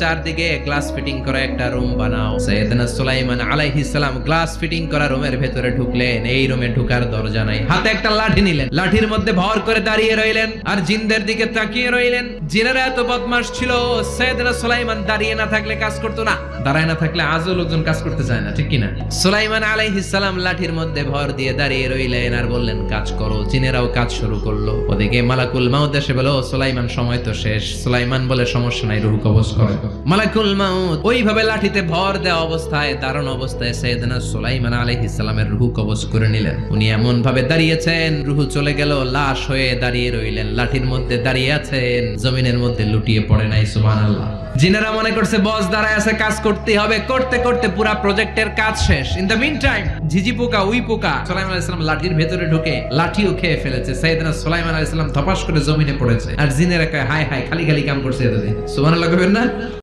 চারদিকে glass fitting করা একটা রুম বানাও। সাইয়েদনা সুলাইমান আলাইহিস সালাম গ্লাস ফিটিং করা রুমের ভেতরে ঢুকলেন। এই রুমে ঢুকার দরজা নাই, হাতে একটা লাঠি নিলেন, লাঠির মধ্যে ভর করে দাঁড়িয়ে রইলেন আর জিনদের দিকে তাকিয়ে রইলেন। জিনেরা এত বদমাশ ছিল, সাইয়েদনা সুলাইমান দাঁড়িয়ে না থাকলে কাজ করতো না, দাঁড়ায় না থাকলে আজও লোকজন কাজ করতে চায় না, ঠিক কিনা? সুলাইমান আলাইহিস সালাম লাঠির মধ্যে ভর দিয়ে দাঁড়িয়ে রইলেন আর বললেন কাজ করো। জিনেরাও কাজ শুরু করলো। ওদিকে মালাকুল মাউত এসে বলল সুলাইমান সময় তো শেষ। সুলাইমান বলে সমস্যা নাই, রূহ কবজ করো। মালাকুল মাউত ওইভাবে লাঠিতে ভর দেওয়া অবস্থায়, দারুণ অবস্থায় সাইয়েদনা সুলাইমান আলাইহিস সালামের রূহ কবজ করে নিলেন। উনি এমন ভাবে দাঁড়িয়েছেন, রূহ চলে গেল, লাশ হয়ে দাঁড়িয়ে রইলেন। লাঠির মধ্যে দাঁড়িয়ে আছেন, জমিনের মধ্যে লুটিয়ে পড়ে নাই। সুবহানাল্লাহ। জিনেরা মনে করছে বস দাঁড়ায় আছে, কাজ করতে হবে। করতে করতে পুরা প্রজেক্টের কাজ শেষ। ইন দ্য মিন টাইম ঝিঝি পোকা, উই পোকা সুলাইমান আলাইহিস সালাম লাঠির ভেতরে ঢুকে লাঠিও খেয়ে ফেলেছে। সাইয়েদনা সুলাইমান আলাইহিস সালাম ধপাস করে জমিনে পড়েছে। আর জিনেরা কয় হায় হায়, খালি খালি কাম করছে এতদিন। সুবহানাল্লাহ কইবেন না?